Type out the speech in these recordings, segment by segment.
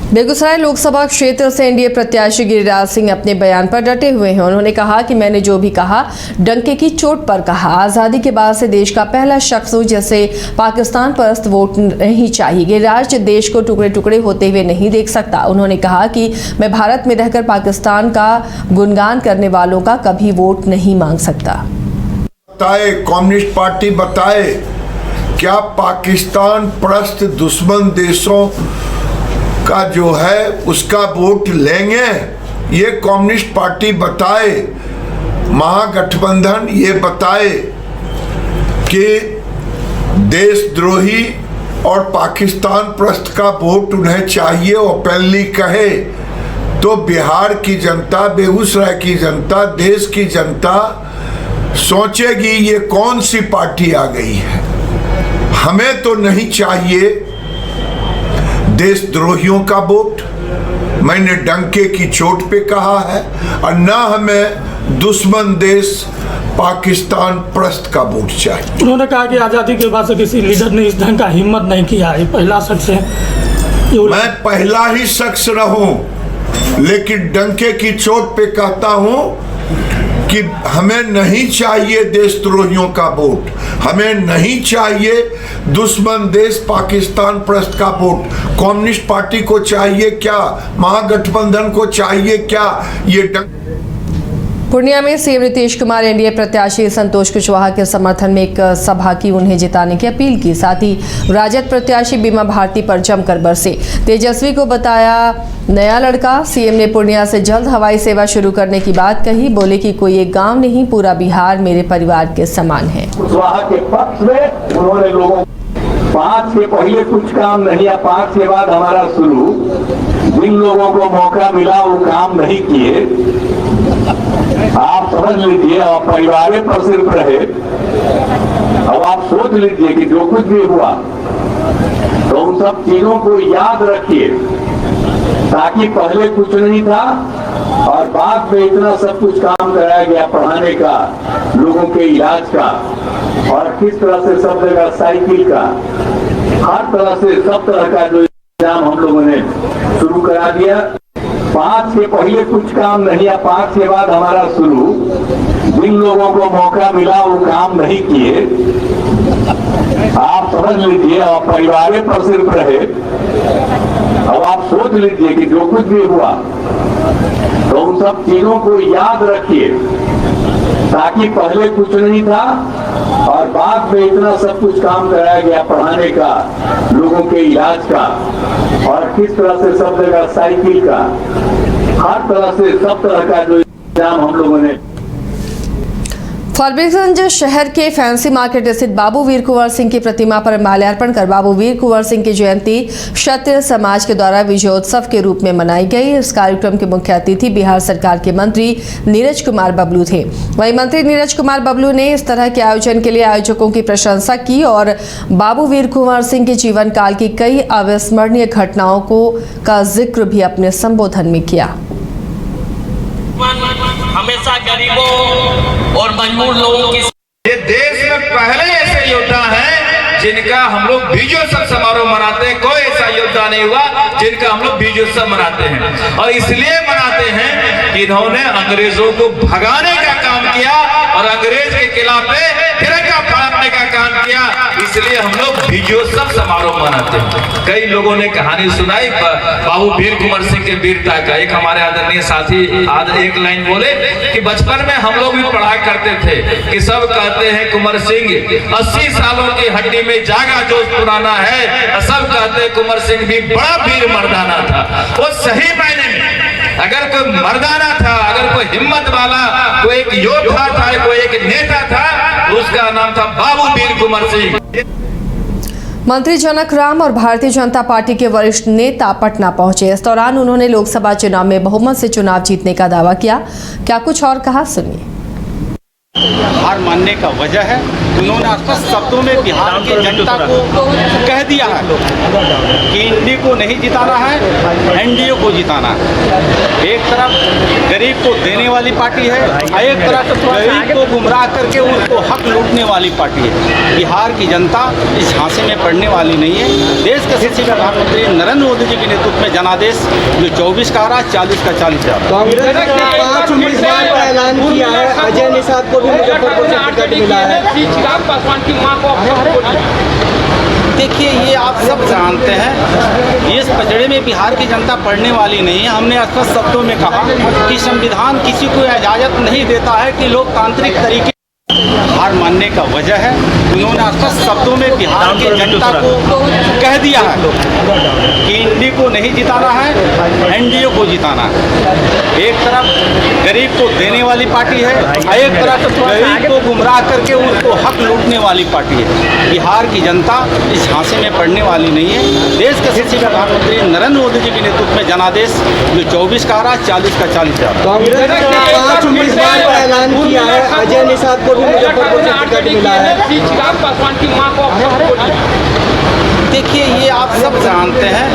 बेगूसराय लोकसभा क्षेत्र से एनडीए प्रत्याशी गिरिराज सिंह अपने बयान पर डटे हुए हैं। उन्होंने कहा कि मैंने जो भी कहा डंके की चोट पर कहा। आजादी के बाद से देश का पहला शख्स हूं जिसे पाकिस्तान परस्त वोट नहीं चाहिए। गिरिराज देश को टुकड़े टुकड़े होते हुए नहीं देख सकता। उन्होंने कहा कि मैं भारत में रहकर पाकिस्तान का गुणगान करने वालों का कभी वोट नहीं मांग सकता। बताए कम्युनिस्ट पार्टी बताए क्या पाकिस्तान परस्त दुश्मन देशों का जो है उसका वोट लेंगे? ये कम्युनिस्ट पार्टी बताए, महागठबंधन ये बताए कि देशद्रोही और पाकिस्तान परस्त का वोट उन्हें चाहिए, ओपनली कहे तो बिहार की जनता, बेगूसराय की जनता, देश की जनता सोचेगी ये कौन सी पार्टी आ गई है। हमें तो नहीं चाहिए देशद्रोहियों का वोट, मैंने डंके की चोट पे कहा है, और न हमें दुश्मन देश पाकिस्तान परस्त का वोट चाहिए। उन्होंने कहा कि आज़ादी के बाद से किसी लीडर ने इस ढंग का हिम्मत नहीं किया है, पहला शख्स है। मैं पहला ही शख्स रहूं, लेकिन डंके की चोट पे कहता हूं कि हमें नहीं चाहिए देशद्रोहियों का वोट, हमें नहीं चाहिए दुश्मन देश पाकिस्तान परस्त का वोट। कम्युनिस्ट पार्टी को चाहिए क्या? महागठबंधन को चाहिए क्या? ये पूर्णिया में सीएम नीतीश कुमार एनडीए प्रत्याशी संतोष कुशवाहा के समर्थन में एक सभा की उन्हें जिताने की अपील की। साथ ही राजद प्रत्याशी बीमा भारती पर जमकर बरसे। तेजस्वी को बताया नया लड़का। सीएम ने पूर्णिया से जल्द हवाई सेवा शुरू करने की बात कही। बोले कि कोई एक गांव नहीं, पूरा बिहार मेरे परिवार के समान है। कुशवाहा के पक्ष में उन्होंने लोगों 5 से पहले कुछ काम नहीं या 5 के बाद हमारा शुरू, जिन लोगों को मौका मिला वो काम नहीं किए। आप समझ लीजिए और परिवार पर सिर्फ रहे। अब आप सोच लीजिए कि जो कुछ भी हुआ तो उन सब चीजों को याद रखिए, ताकि पहले कुछ नहीं था और बाद में इतना सब कुछ काम कराया गया, पढ़ाने का, लोगों के इलाज का, और किस तरह से सब जगह साइकिल का, हर तरह से सब तरह का जो इंतजाम हम लोगों ने शुरू करा दिया। 5 से पहले कुछ काम नहीं या 5 के बाद हमारा शुरू, जिन लोगों को मौका मिला वो काम नहीं किए। आप समझ लीजिए और परिवार पर सिर्फ रहे। अब आप सोच लीजिए कि जो कुछ भी हुआ तो उन सब चीजों को याद रखिए, ताकि पहले कुछ नहीं था और बाद में इतना सब कुछ काम कराया गया, पढ़ाने का, लोगों के इलाज का, और किस तरह से सब जगह साइकिल का, हर तरह से सब तरह का जो इंतजाम हम लोगों ने। फारबिसगंज शहर के फैंसी मार्केट स्थित बाबू वीर कुंवर सिंह की प्रतिमा पर माल्यार्पण कर बाबू वीर कुंवर सिंह की जयंती क्षत्रिय समाज के द्वारा विजयोत्सव के रूप में मनाई गई। इस कार्यक्रम के मुख्य अतिथि बिहार सरकार के मंत्री नीरज कुमार बबलू थे। वहीं मंत्री नीरज कुमार बबलू ने इस तरह के आयोजन के लिए आयोजकों की प्रशंसा की और बाबू वीर कुंवर सिंह के जीवन काल की कई अविस्मरणीय घटनाओं का जिक्र भी अपने संबोधन में किया। हमेशा गरीबों और मजबूर लोगों की, ये देश में पहले ऐसे योद्धा हैं जिनका हम लोग विजयोत्सव समारोह मनाते हैं। कोई ऐसा योद्धा नहीं हुआ जिनका हम लोग विजयोत्सव मनाते हैं, और इसलिए मनाते हैं कि इन्होंने अंग्रेजों को भगाने का काम किया और अंग्रेज के खिलाफ तिरंगा फहराने का काम किया, इसलिए हम लोग विजयोत्सव समारोह मनाते हैं। कई लोगों ने कहानी सुनाई बाबू वीर कुंवर सिंह के वीरता का। एक हमारे आदरणीय साथी आज एक लाइन बोले कि बचपन में हम लोग भी पढ़ा करते थे कि सब कहते हैं कुंवर सिंह 80 सालों की हड्डी में जागा जोश पुराना है, सब कहते हैं कुंवर सिंह भी बड़ा वीर मर्दाना था। वो सही मायने में अगर कोई मर्दाना था, अगर कोई हिम्मत वाला, कोई एक योद्धा था, कोई एक नेता था, उसका नाम था बाबू वीर कुंवर सिंह। मंत्री जनक राम और भारतीय जनता पार्टी के वरिष्ठ नेता पटना पहुंचे। इस दौरान उन्होंने लोकसभा चुनाव में बहुमत से चुनाव जीतने का दावा किया। क्या कुछ और कहा, सुनिए। हार मानने का वजह है कि उन्होंने स्पष्ट शब्दों में बिहार की जनता को कह दिया है कि इंडी को नहीं जिताना है, एनडीए को जिताना है। एक तरफ गरीब को देने वाली पार्टी है, एक तरफ गरीब को गुमराह करके उनको हक लूटने वाली पार्टी है। बिहार की जनता इस झांसे में पड़ने वाली नहीं है। देश के यशस्वी प्रधानमंत्री नरेंद्र मोदी जी के नेतृत्व में जनादेश जो 24 का रहा 40 का 40 जा रहा। कांग्रेस ने 5 उम्मीदवार का ऐलान किया है। अजय निषाद को भी मुजफ्फरपुर से टिकट मिला है। देखिए, ये आप सब जानते हैं, इस पचड़े में बिहार की जनता पड़ने वाली नहीं है। हमने स्पष्ट शब्दों में कहा कि संविधान किसी को इजाज़त नहीं देता है कि लोकतांत्रिक तरीके हार मानने का वजह है उन्होंने स्पष्ट शब्दों में बिहार की जनता को कह दिया है कि इंडी को नहीं जिताना है, एनडीए को जिताना है। एक तरफ गरीब को देने वाली पार्टी है, एक तरफ गरीब को गुमराह करके उनको हक लूटने वाली पार्टी है। बिहार की जनता इस झांसे में पड़ने वाली नहीं है। देश के यशस्वी प्रधानमंत्री नरेंद्र मोदी जी के नेतृत्व में जनादेश जो 24 का रहा 40 का 40 जा रहा। कांग्रेस ने 5 उम्मीदवार का ऐलान किया है। अजय निषाद को भी मुजफ्फरपुर से टिकट मिला है। देखिए, ये आप सब जानते हैं,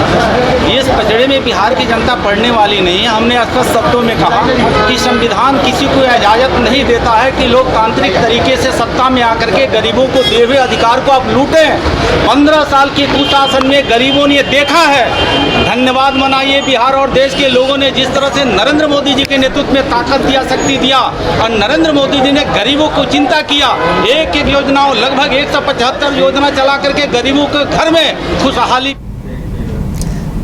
इस पचड़े में बिहार की जनता पड़ने वाली नहीं है। हमने स्पष्ट शब्दों में कहा कि संविधान किसी को इजाज़त नहीं देता है कि लोकतांत्रिक तरीके से सत्ता में आकर के गरीबों को दिए हुए अधिकार को आप लूटें। 15 साल के कुशासन में गरीबों ने देखा है। धन्यवाद मनाइए बिहार और देश के लोगों ने जिस तरह से नरेंद्र मोदी जी के नेतृत्व में ताकत दिया, शक्ति दिया और नरेंद्र मोदी जी ने गरीबों को चिंता किया। एक एक योजनाओं लगभग 175 योजना चला करके गरीबों के घर में खुशहाली।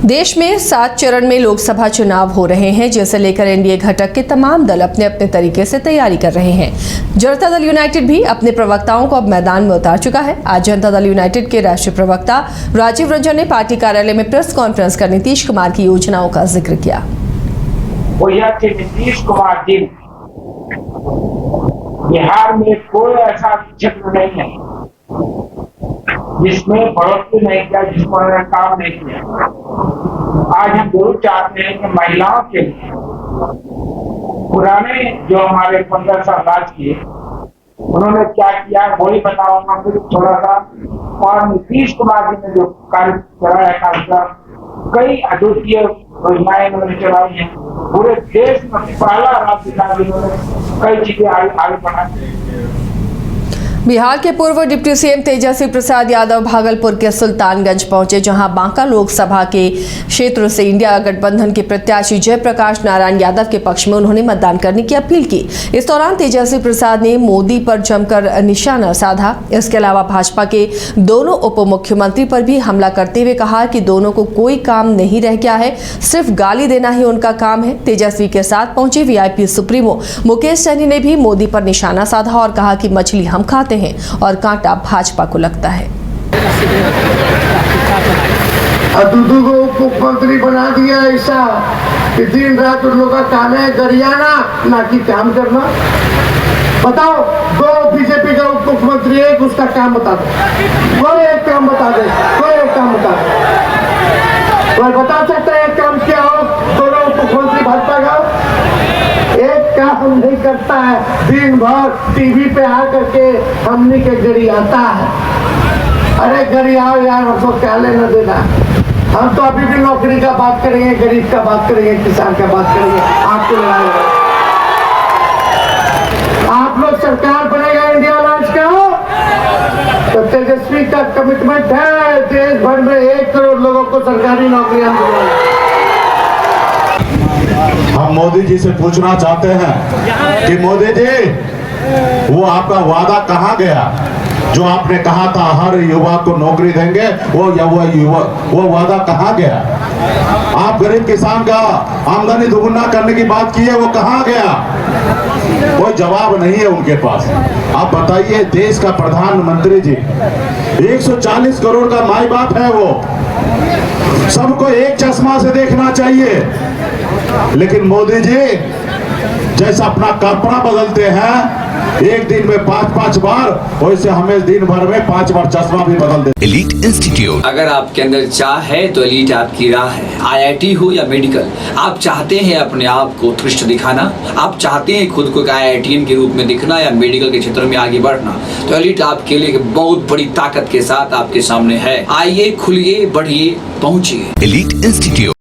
देश में 7 चरण में लोकसभा चुनाव हो रहे हैं, जिसे लेकर एनडीए घटक के तमाम दल अपने अपने तरीके से तैयारी कर रहे हैं। जनता दल यूनाइटेड भी अपने प्रवक्ताओं को अब मैदान में उतार चुका है। आज जनता दल यूनाइटेड के राष्ट्रीय प्रवक्ता राजीव रंजन ने पार्टी कार्यालय में प्रेस कॉन्फ्रेंस कर नीतीश कुमार की योजनाओं का जिक्र किया। वो यह कि नीतीश कुमार जी बिहार में कोई ऐसा क्षेत्र नहीं है जिसमें बढ़ोतरी नहीं किया, जिसमें उन्होंने काम नहीं किया। आज हम जरूर चाहते हैं कि महिलाओं के लिए पुराने जो हमारे 15 साल राज किए उन्होंने क्या किया वही बताऊंगा फिर थोड़ा सा। और नीतीश कुमार जी ने जो कार्य करा है, कार्यक्रम कई अद्वितीय योजनाएं उन्होंने चलाई हैं। पूरे देश में पहला राज्य था जिन्होंने कई चीजें आगे बढ़ाई। बिहार के पूर्व डिप्टी सीएम तेजस्वी प्रसाद यादव भागलपुर के सुल्तानगंज पहुंचे, जहां बांका लोकसभा के क्षेत्र से इंडिया गठबंधन के प्रत्याशी जयप्रकाश नारायण यादव के पक्ष में उन्होंने मतदान करने की अपील की। इस दौरान तेजस्वी प्रसाद ने मोदी पर जमकर निशाना साधा। इसके अलावा भाजपा के दोनों उप मुख्यमंत्री पर भी हमला करते हुए कहा कि दोनों को कोई काम नहीं रह गया है, सिर्फ गाली देना ही उनका काम है। तेजस्वी के साथ पहुंचे वीआईपी सुप्रीमो मुकेश सहनी ने भी मोदी पर निशाना साधा और कहा कि मछली हम खाते हैं और कांटा भाजपा को लगता है। दूधू को उप मुख्यमंत्री बना दिया ऐसा कि दिन रात उन लोगों का काम है गरियाना, ना कि काम करना। बताओ, 2 बीजेपी का उप मुख्यमंत्री है, उसका काम बता दो, कोई एक काम बता दे, कोई एक काम बता दे। कोई बता सकता है एक काम क्या हो? दोनों उप मुख्यमंत्री भाजपा का एक काम नहीं करता है, दिन भर टीवी पे आकर के हमने के गरियाता है। अरे गरियाओ यार, हमको क्या लेना देना। हम तो अभी भी नौकरी का बात करेंगे, गरीब का बात करेंगे, किसान का बात करेंगे। आपको लड़ाएंगे, आप लोग सरकार बनेगा इंडिया अलायंस का, तो तेजस्वी का कमिटमेंट है देश भर में 1 करोड़ लोगों को सरकारी नौकरियां दिलाएंगे। हम मोदी जी से पूछना चाहते हैं कि मोदी जी, वो आपका वादा कहाँ गया? जो आपने कहा था हर युवा को नौकरी देंगे, वो वादा कहाँ गया? आप गरीब किसान का आमदनी दुगुना करने की बात की है, वो कहाँ गया? कोई जवाब नहीं है उनके पास। आप बताइए, देश का प्रधानमंत्री जी 140 करोड़ का माई बाप है, वो सबको एक चश्मा से देखना चाहिए। लेकिन मोदी जी जैसा अपना कपड़ा बदलते हैं एक दिन में 5-5 बार, वैसे हमें दिन भर में 5 बार चश्मा भी बदल दे। एलीट इंस्टीट्यूट, अगर आपके अंदर चाह है तो एलीट आपकी राह है। IIT हो या मेडिकल, आप चाहते हैं अपने आप को उत्कृष्ट दिखाना, आप चाहते हैं खुद को एक IITian के रूप में दिखना या मेडिकल के क्षेत्र में आगे बढ़ना, तो एलीट आपके लिए एक बहुत बड़ी ताकत के साथ आपके सामने है। आइए, खुलिए, बढ़िए, पहुंचिए। Elite institute.